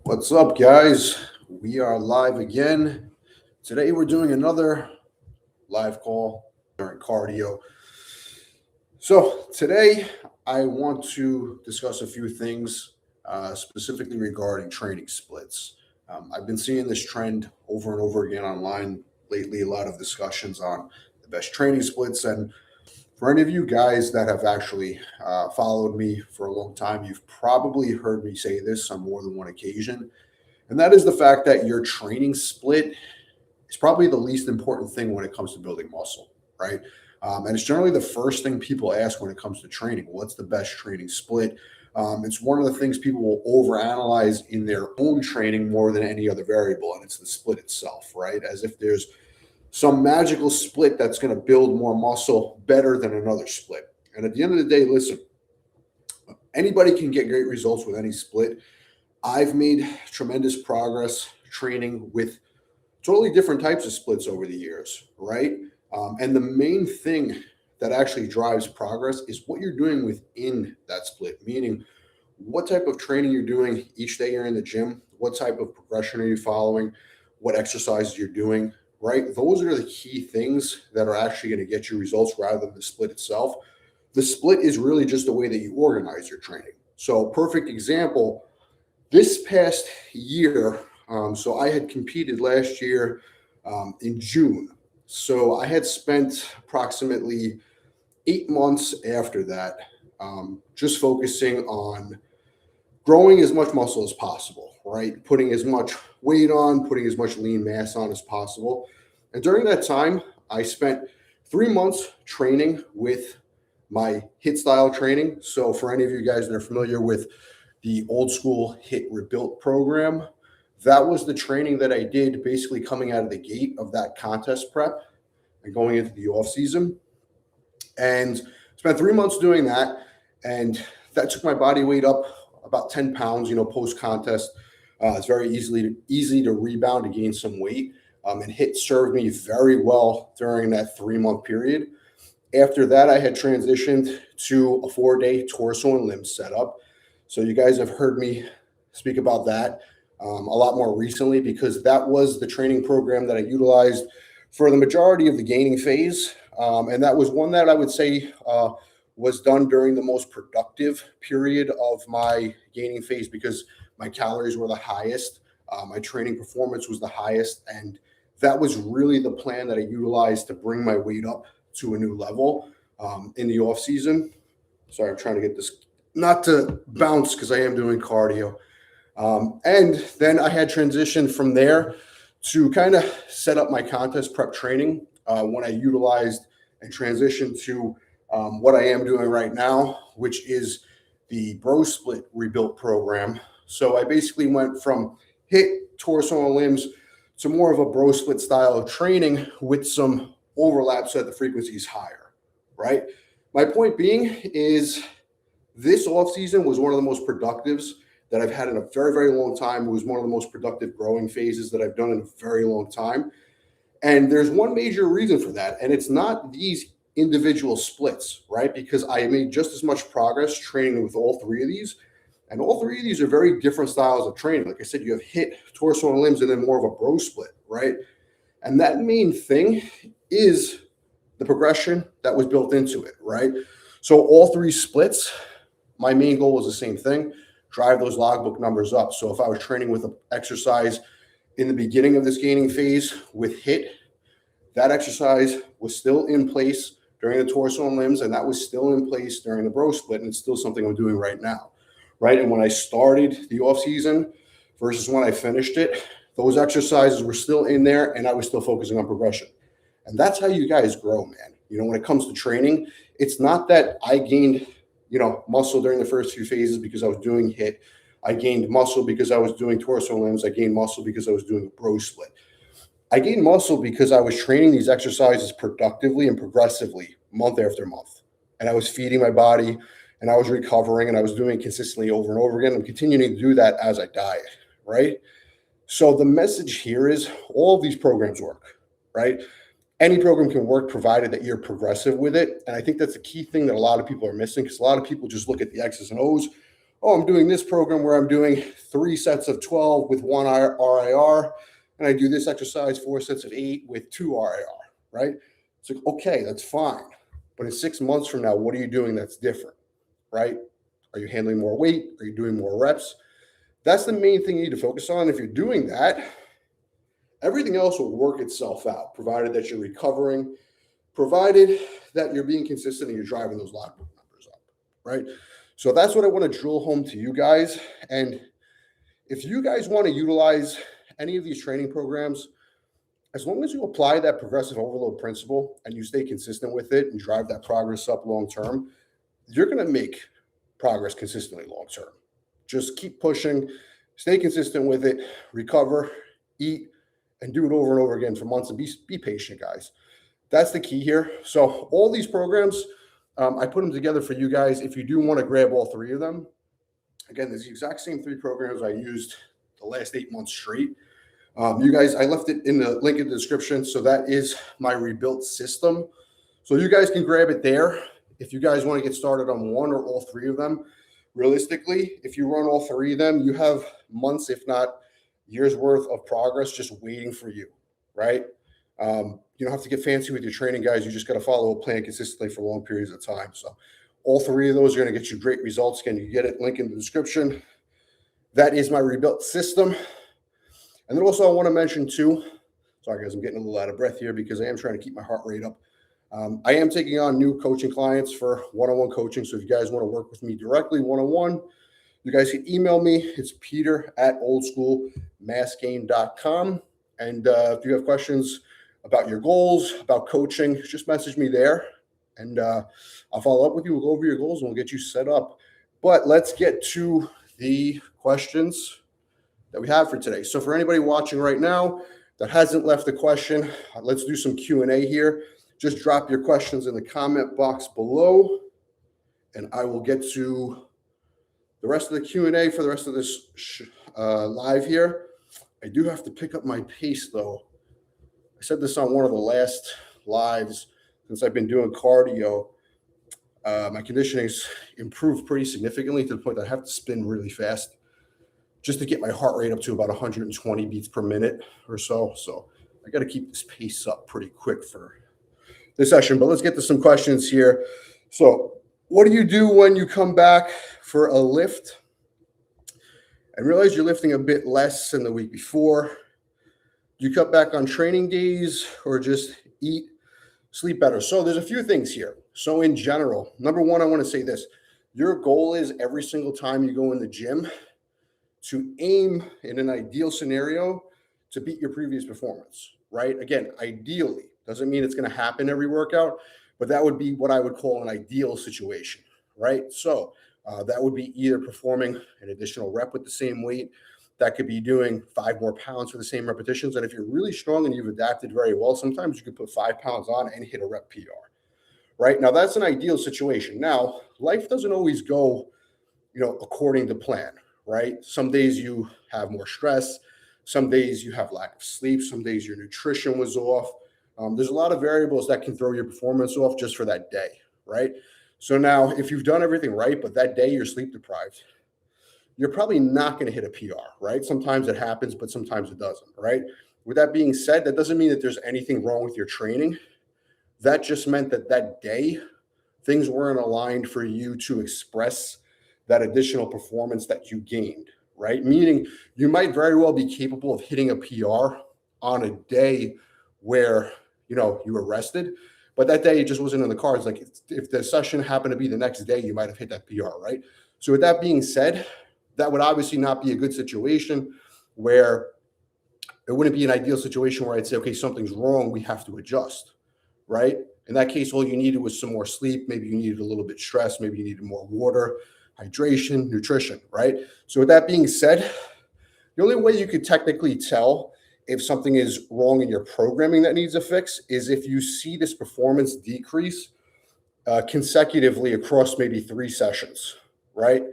What's up, guys? We are live again. Today we're doing another live call during cardio. So today I want to discuss a few things specifically regarding training splits. I've been seeing this trend over and over again online lately, a lot of discussions on the best training splits. And for any of you guys that have actually followed me for a long time, you've probably heard me say this on more than one occasion. And that is the fact that your training split is probably the least important thing when it comes to building muscle, right? And it's generally the first thing people ask when it comes to training. What's the best training split? It's one of the things people will overanalyze in their own training more than any other variable, and it's the split itself, right? As if there's some magical split that's going to build more muscle better than another split. And at the end of the day, listen, anybody can get great results with any split. I've made tremendous progress training with totally different types of splits over the years, right? And the main thing that actually drives progress is what you're doing within that split, meaning what type of training you're doing each day you're in the gym, what type of progression are you following, what exercises you're doing, right? Those are the key things that are actually going to get you results rather than the split itself. The split is really just the way that you organize your training. So, perfect example, this past year, so I had competed last year in June. So I had spent approximately 8 months after that just focusing on growing as much muscle as possible, right? Putting as much weight on, putting as much lean mass on as possible. And during that time, I spent 3 months training with my HIIT style training. So for any of you guys that are familiar with the old school HIIT rebuilt program, that was the training that I did basically coming out of the gate of that contest prep and going into the off season. And spent 3 months doing that. And that took my body weight up about 10 pounds, post contest. It's very easy to rebound to gain some weight. And HIIT served me very well during that 3 month period. After that, I had transitioned to a 4-day torso and limb setup. So you guys have heard me speak about that a lot more recently because that was the training program that I utilized for the majority of the gaining phase. And that was one that I would say was done during the most productive period of my gaining phase because my calories were the highest, my training performance was the highest, and that was really the plan that I utilized to bring my weight up to a new level in the off season. Sorry, I'm trying to get this not to bounce because I am doing cardio. And then I had transitioned from there to kind of set up my contest prep training when I utilized and transitioned to what I am doing right now, which is the Bro Split Rebuilt program. So I basically went from HIIT, torso, and limbs to more of a Bro Split style of training with some overlap so that the frequency is higher, right? My point being is this offseason was one of the most productives that I've had in a very, very long time. It was one of the most productive growing phases that I've done in a very long time. And there's one major reason for that, and it's not these individual splits, right? Because I made just as much progress training with all three of these. And all three of these are very different styles of training. Like I said, you have HIIT, torso, and limbs, and then more of a bro split, right? And that main thing is the progression that was built into it, right? So all three splits, my main goal was the same thing, drive those logbook numbers up. So if I was training with an exercise in the beginning of this gaining phase with HIIT, that exercise was still in place during the torso and limbs, and that was still in place during the bro split, and it's still something I'm doing right now, right? And when I started the off season versus when I finished it, those exercises were still in there, and I was still focusing on progression. And that's how you guys grow, man. When it comes to training, it's not that I gained muscle during the first few phases because I was doing HIIT. I gained muscle because I was doing torso limbs. I gained muscle because I was doing a bro split. I gained muscle because I was training these exercises productively and progressively month after month. And I was feeding my body and I was recovering and I was doing it consistently over and over again. I'm continuing to do that as I diet, right? So the message here is all of these programs work, right? Any program can work provided that you're progressive with it. And I think that's a key thing that a lot of people are missing, because a lot of people just look at the X's and O's. Oh, I'm doing this program where I'm doing 3 sets of 12 with 1 RIR, and I do this exercise 4 sets of 8 with 2 RIR, right? It's like, okay, that's fine. But in 6 months from now, what are you doing that's different, right? Are you handling more weight? Are you doing more reps? That's the main thing you need to focus on. If you're doing that, everything else will work itself out, provided that you're recovering, provided that you're being consistent and you're driving those logbook numbers up, right? So that's what I want to drill home to you guys. And if you guys want to utilize any of these training programs, as long as you apply that progressive overload principle and you stay consistent with it and drive that progress up long term, you're going to make progress consistently long term. Just keep pushing, stay consistent with it, recover, eat, and do it over and over again for months, and be patient, guys. That's the key here. So all these programs, I put them together for you guys. If you do want to grab all 3 of them, again, there's the exact same 3 programs I used the last 8 months straight. You guys, I left it in the link in the description. So that is my rebuilt system. So you guys can grab it there. If you guys want to get started on 1 or all 3 of them, realistically, if you run all 3 of them, you have months, if not years worth of progress just waiting for you, right? You don't have to get fancy with your training, guys. You just got to follow a plan consistently for long periods of time. So all 3 of those are going to get you great results. Again, you get it, link in the description. That is my rebuilt system. And then also I want to mention too, sorry guys, I'm getting a little out of breath here because I am trying to keep my heart rate up. I am taking on new coaching clients for one-on-one coaching. So if you guys want to work with me directly one-on-one, you guys can email me. It's peter@oldschoolmassgain.com. And if you have questions about your goals, about coaching, just message me there. And I'll follow up with you. We'll go over your goals and we'll get you set up. But let's get to the questions that we have for today. So for anybody watching right now that hasn't left a question, let's do some Q&A here. Just drop your questions in the comment box below, and I will get to the rest of the Q&A for the rest of this live here. I do have to pick up my pace, though. I said this on one of the last lives. Since I've been doing cardio, my conditioning's improved pretty significantly to the point that I have to spin really fast just to get my heart rate up to about 120 beats per minute or so. So I got to keep this pace up pretty quick for this session. But let's get to some questions here. So what do you do when you come back for a lift and realize you're lifting a bit less than the week before? Do you cut back on training days or just eat, sleep better? So there's a few things here. So in general, number one, I want to say this. Your goal is every single time you go in the gym to aim in an ideal scenario to beat your previous performance, right? Again, ideally, doesn't mean it's going to happen every workout, but that would be what I would call an ideal situation, right? So that would be either performing an additional rep with the same weight. That could be doing 5 more pounds for the same repetitions. And if you're really strong and you've adapted very well, sometimes you could put 5 pounds on and hit a rep PR, right? Now that's an ideal situation. Now, life doesn't always go, according to plan, right? Some days you have more stress. Some days you have lack of sleep. Some days your nutrition was off. There's a lot of variables that can throw your performance off just for that day, right? So now if you've done everything right, but that day you're sleep deprived, you're probably not going to hit a PR, right? Sometimes it happens, but sometimes it doesn't, right? With that being said, that doesn't mean that there's anything wrong with your training. That just meant that that day, things weren't aligned for you to express that additional performance that you gained, right? Meaning you might very well be capable of hitting a PR on a day where, you were rested, but that day it just wasn't in the cards. Like if the session happened to be the next day, you might have hit that PR, right? So with that being said, that would obviously not be a good situation where it wouldn't be an ideal situation where I'd say, okay, something's wrong. We have to adjust, right? In that case, all you needed was some more sleep. Maybe you needed a little bit of stress. Maybe you needed more water, hydration, nutrition, right? So with that being said, the only way you could technically tell if something is wrong in your programming that needs a fix is if you see this performance decrease consecutively across maybe 3 sessions, right?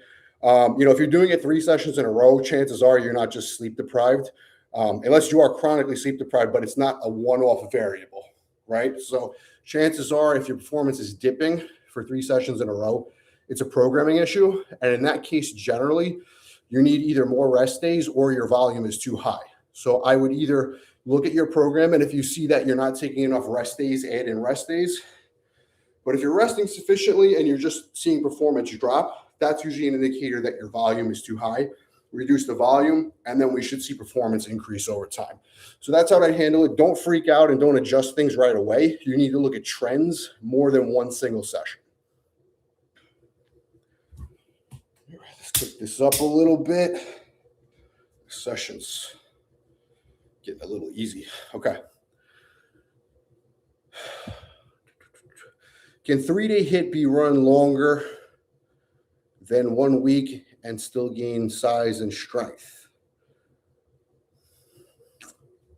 If you're doing it 3 sessions in a row, chances are you're not just sleep deprived, unless you are chronically sleep deprived, but it's not a one-off variable, right? So chances are if your performance is dipping for 3 sessions in a row, it's a programming issue. And in that case, generally, you need either more rest days or your volume is too high. So I would either look at your program, and if you see that you're not taking enough rest days, add in rest days. But if you're resting sufficiently and you're just seeing performance drop, that's usually an indicator that your volume is too high. Reduce the volume, and then we should see performance increase over time. So that's how I handle it. Don't freak out and don't adjust things right away. You need to look at trends more than one single session. Let's pick this up a little bit. Sessions getting a little easy. Okay. Can 3-day HIIT be run longer than 1 week and still gain size and strength?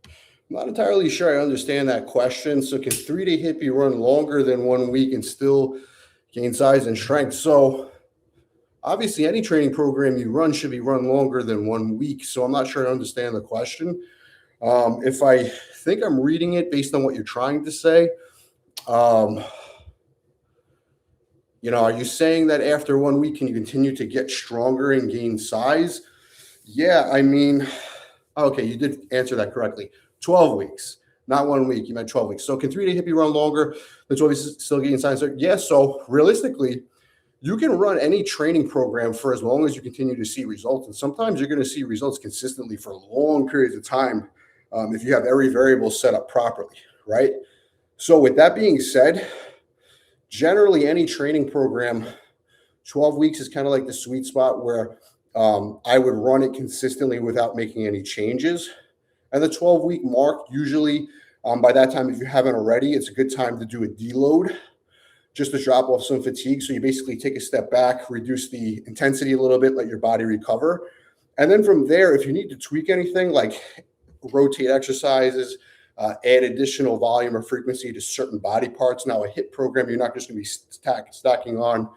I'm not entirely sure I understand that question. So can 3-day HIIT be run longer than 1 week and still gain size and strength? So obviously any training program you run should be run longer than 1 week. So I'm not sure I understand the question. If I think I'm reading it based on what you're trying to say, are you saying that after 1 week, can you continue to get stronger and gain size? Yeah, I mean, okay, you did answer that correctly. 12 weeks, not 1 week. You meant 12 weeks. So can 3-day HIIT be run longer than 12 weeks, still gain size? Yeah, so realistically, you can run any training program for as long as you continue to see results. And sometimes you're going to see results consistently for long periods of time if you have every variable set up properly, right? So with that being said, generally any training program, 12 weeks is kind of like the sweet spot where I would run it consistently without making any changes. And the 12-week mark, usually by that time, if you haven't already, it's a good time to do a deload just to drop off some fatigue. So you basically take a step back, reduce the intensity a little bit, let your body recover. And then from there, if you need to tweak anything like rotate exercises, add additional volume or frequency to certain body parts. Now, a HIIT program, you're not just going to be stacking on,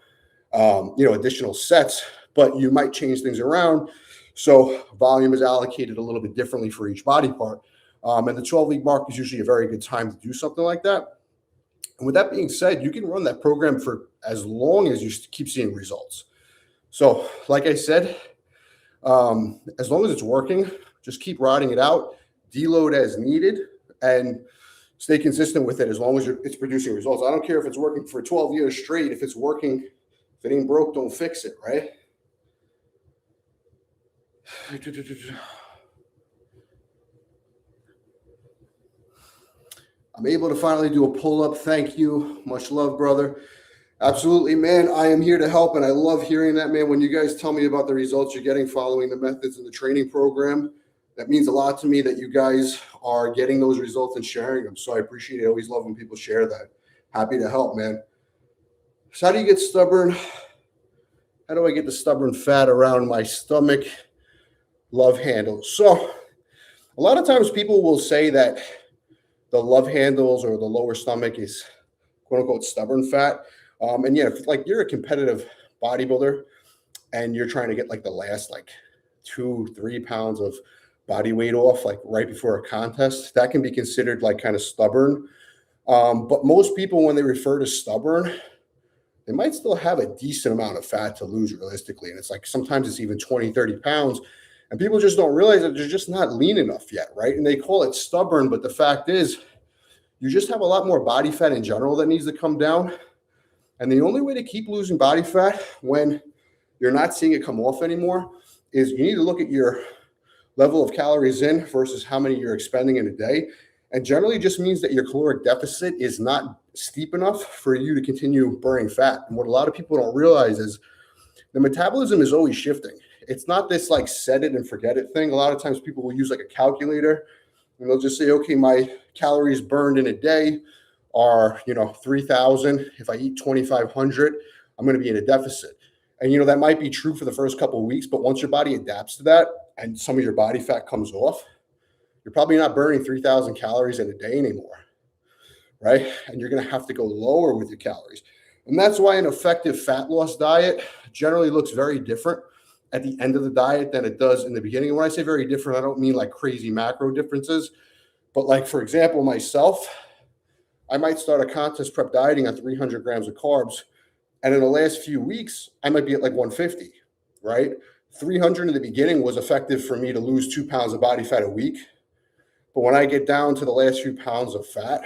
additional sets, but you might change things around. So volume is allocated a little bit differently for each body part. And the 12-week mark is usually a very good time to do something like that. And with that being said, you can run that program for as long as you keep seeing results. So like I said, as long as it's working, just keep riding it out, deload as needed, and stay consistent with it as long as it's producing results. I don't care if it's working for 12 years straight. If it's working, if it ain't broke, don't fix it, right? I'm able to finally do a pull-up. Thank you. Much love, brother. Absolutely, man. I am here to help, and I love hearing that, man. When you guys tell me about the results you're getting following the methods in the training program, that means a lot to me that you guys are getting those results and sharing them. So I appreciate it. I always love when people share that. Happy to help, man. So how do you get stubborn? How do I get the stubborn fat around my stomach? Love handles. So a lot of times people will say that the love handles or the lower stomach is quote unquote stubborn fat. And yeah, if like you're a competitive bodybuilder and you're trying to get like the last 2-3 pounds of body weight off like right before a contest, that can be considered like kind of stubborn. But most people, when they refer to stubborn, they might still have a decent amount of fat to lose realistically. And it's like sometimes it's even 20-30 pounds. And people just don't realize that they're just not lean enough yet, right? And they call it stubborn, but the fact is you just have a lot more body fat in general that needs to come down. And the only way to keep losing body fat when you're not seeing it come off anymore is you need to look at your level of calories in versus how many you're expending in a day. And generally just means that your caloric deficit is not steep enough for you to continue burning fat. And what a lot of people don't realize is the metabolism is always shifting. It's not this like set it and forget it thing. A lot of times people will use like a calculator and they'll just say, okay, my calories burned in a day are, 3,000. If I eat 2,500, I'm going to be in a deficit. And, that might be true for the first couple of weeks, but once your body adapts to that and some of your body fat comes off, you're probably not burning 3,000 calories in a day anymore, right? And you're going to have to go lower with your calories. And that's why an effective fat loss diet generally looks very different at the end of the diet than it does in the beginning. And when I say very different, I don't mean like crazy macro differences, but like, for example, myself, I might start a contest prep dieting on 300 grams of carbs. And in the last few weeks, I might be at like 150, right? 300 in the beginning was effective for me to lose 2 pounds of body fat a week. But when I get down to the last few pounds of fat,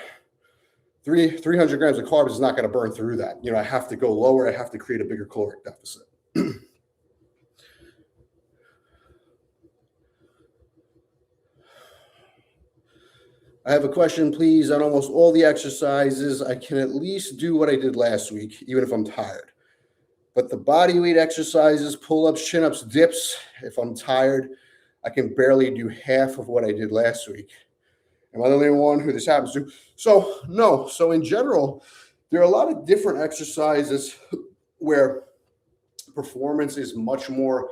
300 grams of carbs is not going to burn through that. I have to go lower. I have to create a bigger caloric deficit. I have a question, please. On almost all the exercises, I can at least do what I did last week, even if I'm tired. But the body weight exercises, pull-ups, chin-ups, dips, if I'm tired, I can barely do half of what I did last week. Am I the only one who this happens to? So, no. So in general, there are a lot of different exercises where performance is much more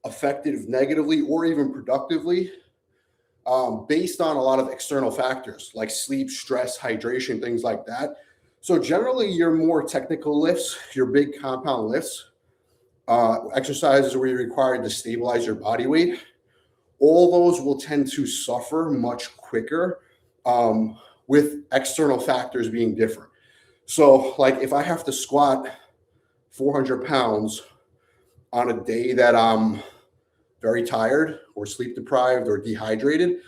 effective negatively or even productively based on a lot of external factors like sleep, stress, hydration, things like that. So generally, your more technical lifts, your big compound lifts, exercises where you're required to stabilize your body weight, all those will tend to suffer much quicker with external factors being different. So like if I have to squat 400 pounds on a day that I'm very tired or sleep deprived or dehydrated,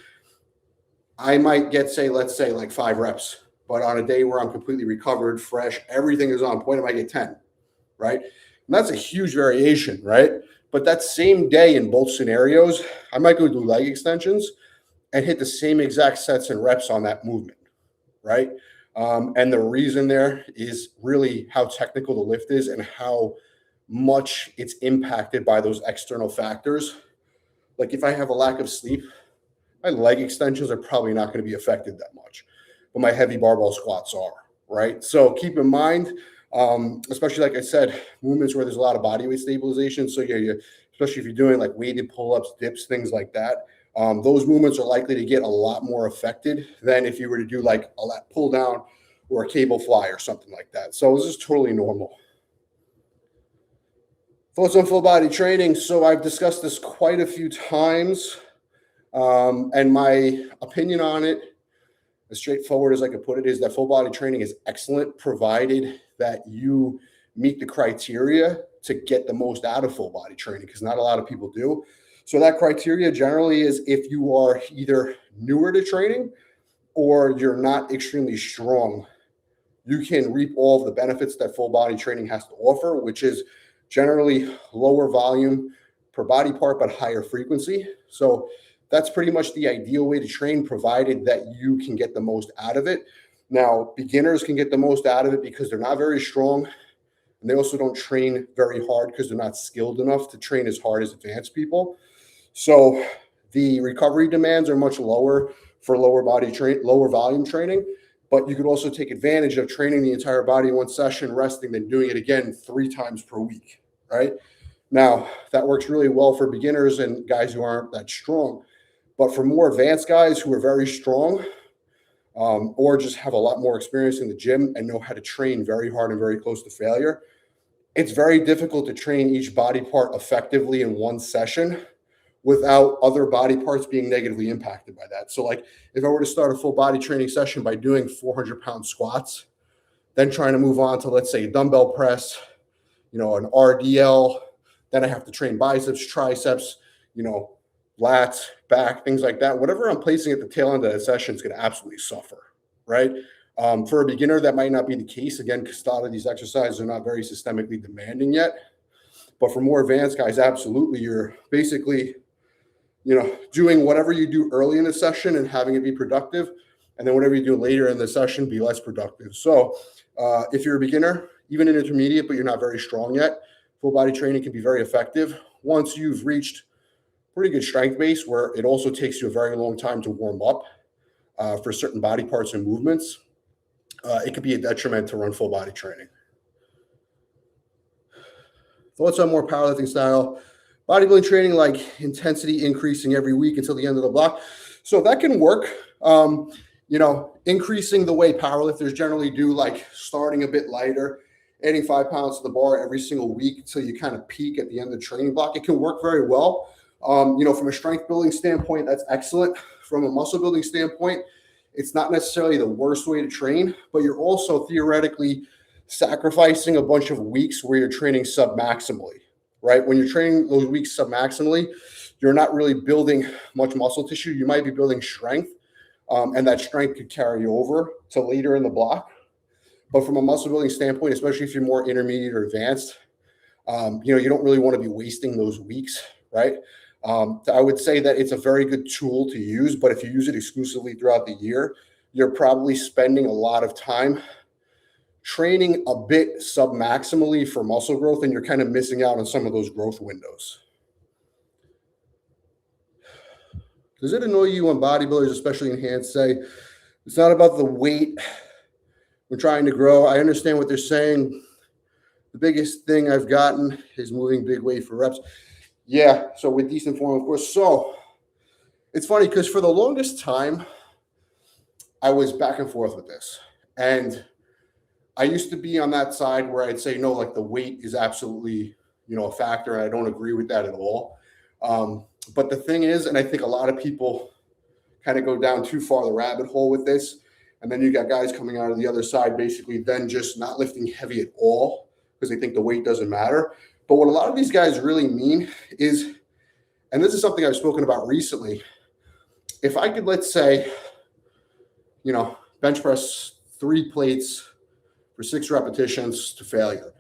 I might get, let's say like 5 reps. But on a day where I'm completely recovered, fresh, everything is on point, I might get 10, right? And that's a huge variation, right? But that same day in both scenarios, I might go do leg extensions and hit the same exact sets and reps on that movement, right? And the reason there is really how technical the lift is and how much it's impacted by those external factors. Like if I have a lack of sleep, my leg extensions are probably not going to be affected that much, but my heavy barbell squats are, right? So keep in mind, especially like I said, movements where there's a lot of body weight stabilization. So yeah, especially if you're doing like weighted pull-ups, dips, things like that, those movements are likely to get a lot more affected than if you were to do like a lat pull down or a cable fly or something like that. So this is totally normal. Thoughts on full body training. So I've discussed this quite a few times, and my opinion on it, as straightforward as I could put it, is that full body training is excellent, provided that you meet the criteria to get the most out of full body training, because not a lot of people do. So that criteria generally is if you are either newer to training or you're not extremely strong, you can reap all of the benefits that full body training has to offer, which is generally lower volume per body part, but higher frequency. So that's pretty much the ideal way to train, provided that you can get the most out of it. Now, beginners can get the most out of it because they're not very strong, and they also don't train very hard because they're not skilled enough to train as hard as advanced people. So the recovery demands are much lower for lower volume training, but you could also take advantage of training the entire body in one session, resting, then doing it again 3 times per week, right? Now, that works really well for beginners and guys who aren't that strong. But for more advanced guys who are very strong or just have a lot more experience in the gym and know how to train very hard and very close to failure, it's very difficult to train each body part effectively in one session without other body parts being negatively impacted by that. So like if I were to start a full body training session by doing 400-pound squats, then trying to move on to, let's say, dumbbell press, an RDL, then I have to train biceps, triceps, lats, back, things like that. Whatever I'm placing at the tail end of the session is going to absolutely suffer, right? For a beginner, that might not be the case, again, because a lot of these exercises are not very systemically demanding yet. But for more advanced guys, absolutely, you're basically doing whatever you do early in the session and having it be productive, and then whatever you do later in the session be less productive. So if you're a beginner, even an intermediate, but you're not very strong yet, full body training can be very effective. Once you've reached pretty good strength base, where it also takes you a very long time to warm up for certain body parts and movements, it could be a detriment to run full body training. Thoughts on more powerlifting style bodybuilding training, like intensity increasing every week until the end of the block? So that can work. Increasing the way powerlifters generally do, like starting a bit lighter, adding 5 pounds to the bar every single week until you kind of peak at the end of the training block. It can work very well. From a strength building standpoint, that's excellent. From a muscle building standpoint, it's not necessarily the worst way to train, but you're also theoretically sacrificing a bunch of weeks where you're training submaximally, right? When you're training those weeks submaximally, you're not really building much muscle tissue. You might be building strength, and that strength could carry over to later in the block. But from a muscle building standpoint, especially if you're more intermediate or advanced, you don't really want to be wasting those weeks, right? I would say that it's a very good tool to use, but if you use it exclusively throughout the year, you're probably spending a lot of time training a bit submaximally for muscle growth, and you're kind of missing out on some of those growth windows. Does it annoy you when bodybuilders, especially enhanced, say it's not about the weight we're trying to grow? I understand what they're saying. The biggest thing I've gotten is moving big weight for reps. Yeah, so with decent form, of course. So it's funny because for the longest time, I was back and forth with this. And I used to be on that side where I'd say, no, like the weight is absolutely, a factor. And I don't agree with that at all. But the thing is, and I think a lot of people kind of go down too far the rabbit hole with this. And then you got guys coming out of the other side, basically then just not lifting heavy at all because they think the weight doesn't matter. But what a lot of these guys really mean is, and this is something I've spoken about recently, if I could, let's say, bench press 3 plates for 6 repetitions to failure,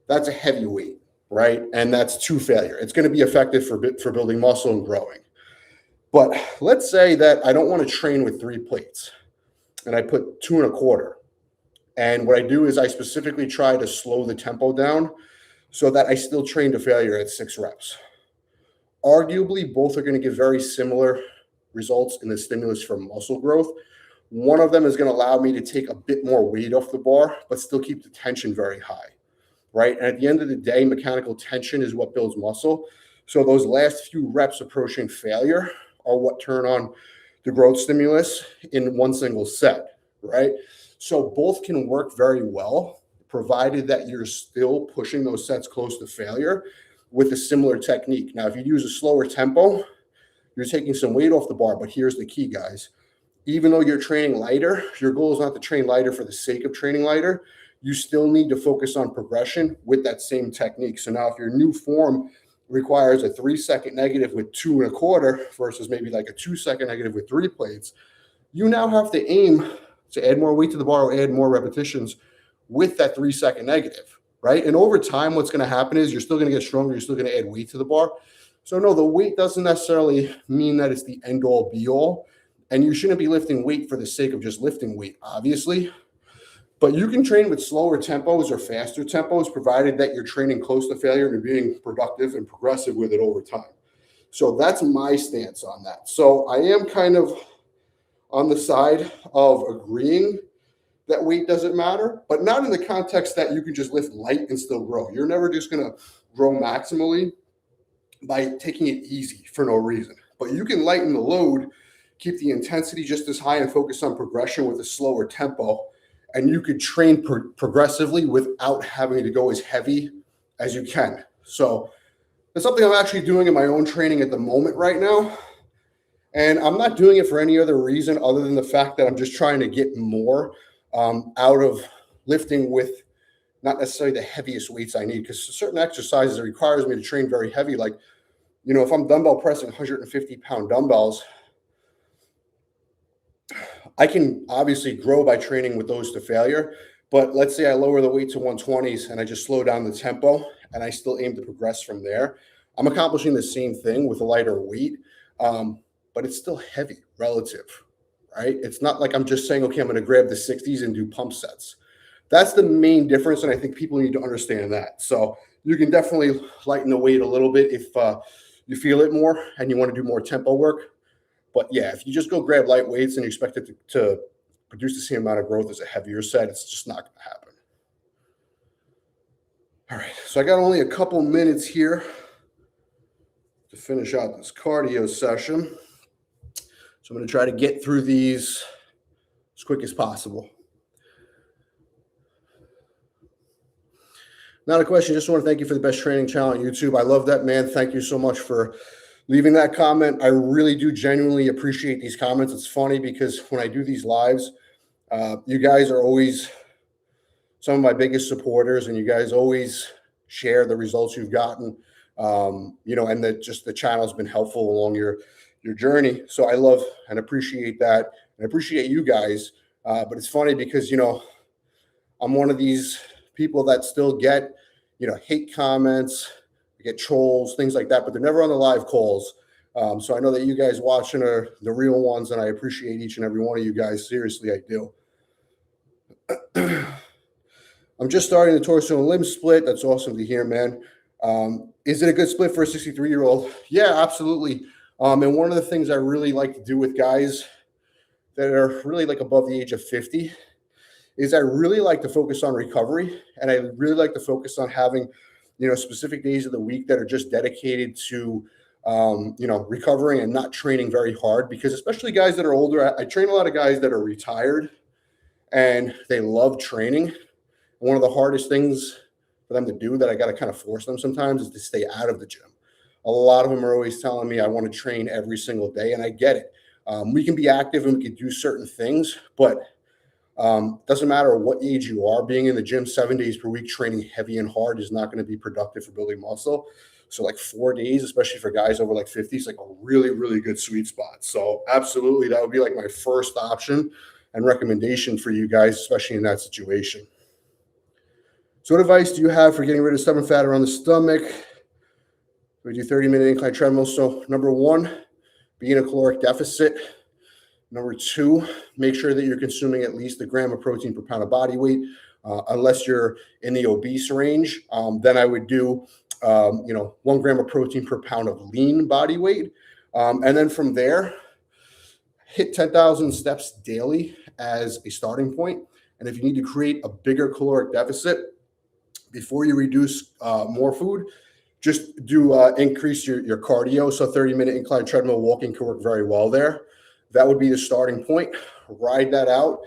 that's a heavy weight, right? And that's to failure. It's going to be effective for building muscle and growing. But let's say that I don't want to train with 3 plates and I put 2 1/4. And what I do is I specifically try to slow the tempo down so that I still train to failure at 6 reps. Arguably, both are going to give very similar results in the stimulus for muscle growth. One of them is going to allow me to take a bit more weight off the bar, but still keep the tension very high, right? And at the end of the day, mechanical tension is what builds muscle. So those last few reps approaching failure are what turn on the growth stimulus in one single set, right? So both can work very well, provided that you're still pushing those sets close to failure with a similar technique. Now, if you use a slower tempo, you're taking some weight off the bar, but here's the key, guys. Even though you're training lighter, your goal is not to train lighter for the sake of training lighter. You still need to focus on progression with that same technique. So now if your new form requires a 3-second negative with 2 1/4 versus maybe like a 2-second negative with 3 plates, you now have to aim to add more weight to the bar or add more repetitions with that 3-second negative, right? And over time, what's going to happen is you're still going to get stronger. You're still going to add weight to the bar. So no, the weight doesn't necessarily mean that it's the end all be all. And you shouldn't be lifting weight for the sake of just lifting weight, obviously. But you can train with slower tempos or faster tempos, provided that you're training close to failure and you're being productive and progressive with it over time. So that's my stance on that. So I am kind of on the side of agreeing that weight doesn't matter, but not in the context that you can just lift light and still grow. You're never just going to grow maximally by taking it easy for no reason. But you can lighten the load, keep the intensity just as high, and focus on progression with a slower tempo. And you could train progressively without having to go as heavy as you can. So that's something I'm actually doing in my own training at the moment right now. And I'm not doing it for any other reason other than the fact that I'm just trying to get more out of lifting with not necessarily the heaviest weights I need, because certain exercises it requires me to train very heavy. Like, if I'm dumbbell pressing 150-pound dumbbells, I can obviously grow by training with those to failure. But let's say I lower the weight to 120s and I just slow down the tempo and I still aim to progress from there. I'm accomplishing the same thing with a lighter weight, but it's still heavy relative, right? It's not like I'm just saying, okay, I'm going to grab the 60s and do pump sets. That's the main difference, and I think people need to understand that. So you can definitely lighten the weight a little bit if you feel it more and you want to do more tempo work. But yeah, if you just go grab light weights and you expect it to produce the same amount of growth as a heavier set, it's just not going to happen. All right, so I got only a couple minutes here to finish out this cardio session. So I'm going to try to get through these as quick as possible. Not a question. Just want to thank you for the best training channel on YouTube. I love that, man. Thank you so much for leaving that comment. I really do genuinely appreciate these comments. It's funny because when I do these lives, you guys are always some of my biggest supporters, and you guys always share the results you've gotten. And that just the channel's been helpful along your journey. So I love and appreciate that, and appreciate you guys. But it's funny because I'm one of these people that still get hate comments, get trolls, things like that, but they're never on the live calls. So I know that you guys watching are the real ones, and I appreciate each and every one of you guys. Seriously, I do. I'm just starting the torso and limb split. That's awesome to hear, man. Is it a good split for a 63-year-old? Yeah, absolutely. And one of the things I really like to do with guys that are really like above the age of 50 is I really like to focus on recovery, and I really like to focus on having, specific days of the week that are just dedicated to, recovering and not training very hard. Because especially guys that are older, I train a lot of guys that are retired and they love training. One of the hardest things for them to do that I got to kind of force them sometimes is to stay out of the gym. A lot of them are always telling me I want to train every single day, and I get it. We can be active and we can do certain things, but doesn't matter what age you are, being in the gym 7 days per week, training heavy and hard is not going to be productive for building muscle. So like 4 days, especially for guys over like 50, is like a really, really good sweet spot. So absolutely, that would be like my first option and recommendation for you guys, especially in that situation. So what advice do you have for getting rid of stubborn fat around the stomach? We do 30-minute incline treadmill. So number one, be in a caloric deficit. Number two, make sure that you're consuming at least a gram of protein per pound of body weight. Unless you're in the obese range, then I would do 1 gram of protein per pound of lean body weight. And then from there, hit 10,000 steps daily as a starting point. And if you need to create a bigger caloric deficit before you reduce more food, just do increase your cardio. So 30-minute incline treadmill walking can work very well there. That would be the starting point. Ride that out.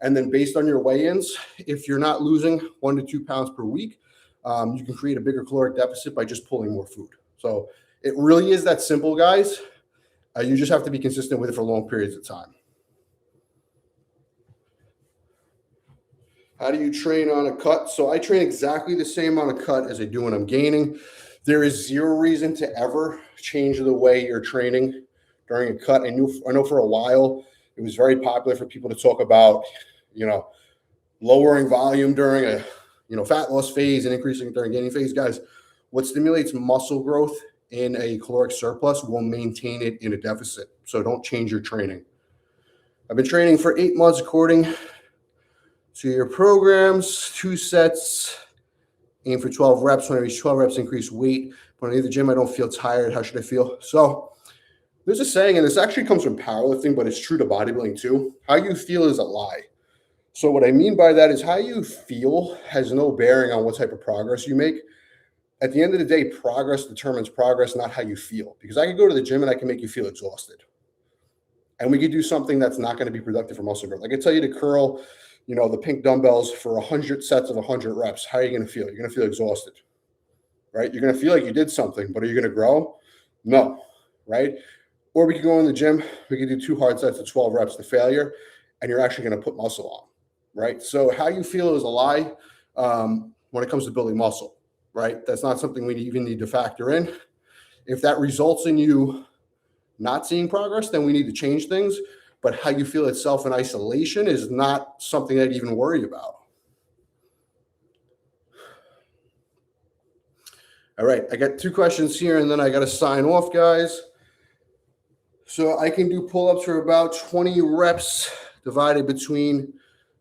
And then based on your weigh-ins, if you're not losing 1 to 2 pounds per week, you can create a bigger caloric deficit by just pulling more food. So it really is that simple, guys. You just have to be consistent with it for long periods of time. How do you train on a cut? So I train exactly the same on a cut as I do when I'm gaining. There is zero reason to ever change the way you're training during a cut. I know for a while it was very popular for people to talk about, lowering volume during a fat loss phase and increasing it during gaining phase. Guys, what stimulates muscle growth in a caloric surplus will maintain it in a deficit. So don't change your training. I've been training for 8 months according to your programs, 2 sets, aim for 12 reps. When I reach 12 reps, increase weight. When I leave the gym, I don't feel tired. How should I feel? So there's a saying, and this actually comes from powerlifting, but it's true to bodybuilding too. How you feel is a lie. So what I mean by that is how you feel has no bearing on what type of progress you make. At the end of the day, progress determines progress, not how you feel. Because I could go to the gym and I can make you feel exhausted. And we could do something that's not going to be productive for muscle growth. I could tell you to curl, the pink dumbbells for 100 sets of 100 reps. How are you going to feel? You're going to feel exhausted, right? You're going to feel like you did something, but are you going to grow? No, right? Or we could go in the gym. We could do 2 hard sets of 12 reps to failure, and you're actually going to put muscle on, right? So how you feel is a lie when it comes to building muscle, right? That's not something we even need to factor in. If that results in you not seeing progress, then we need to change things. But how you feel itself in isolation is not something I'd even worry about. All right, I got 2 questions here, and then I got to sign off, guys. So I can do pull-ups for about 20 reps divided between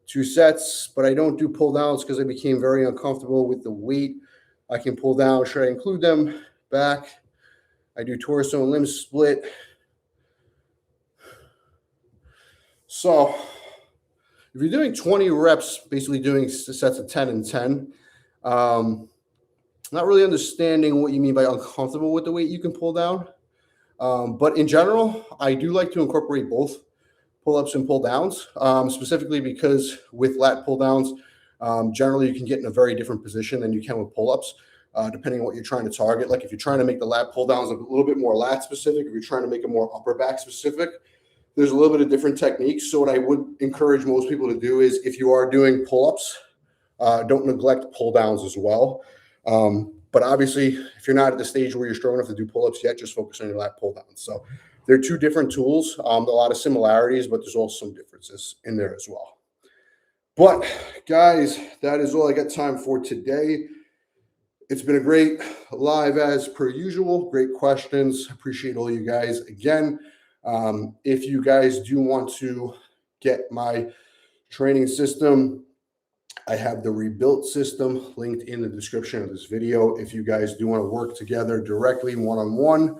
2 sets, but I don't do pull-downs because I became very uncomfortable with the weight. I can pull down. Should I include them? Back. I do torso and limb split. So if you're doing 20 reps, basically doing sets of 10 and 10, not really understanding what you mean by uncomfortable with the weight you can pull down. But in general, I do like to incorporate both pull-ups and pull-downs, specifically because with lat pull-downs, generally you can get in a very different position than you can with pull-ups. depending on what you're trying to target. Like if you're trying to make the lat pull downs a little bit more lat specific, if you're trying to make it more upper back specific, there's a little bit of different techniques. So what I would encourage most people to do is if you are doing pull-ups, don't neglect pull downs as well. But obviously, if you're not at the stage where you're strong enough to do pull-ups yet, just focus on your lat pull downs. So they're two different tools, a lot of similarities, but there's also some differences in there as well. But guys, that is all I got time for today. It's been a great live as per usual. Great questions. Appreciate all you guys again. If you guys do want to get my training system, I have the rebuilt system linked in the description of this video. If you guys do want to work together directly one-on-one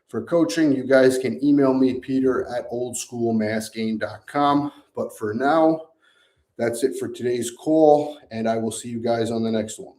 for coaching, you guys can email me, peter@oldschoolmassgain.com. But for now, that's it for today's call, and I will see you guys on the next one.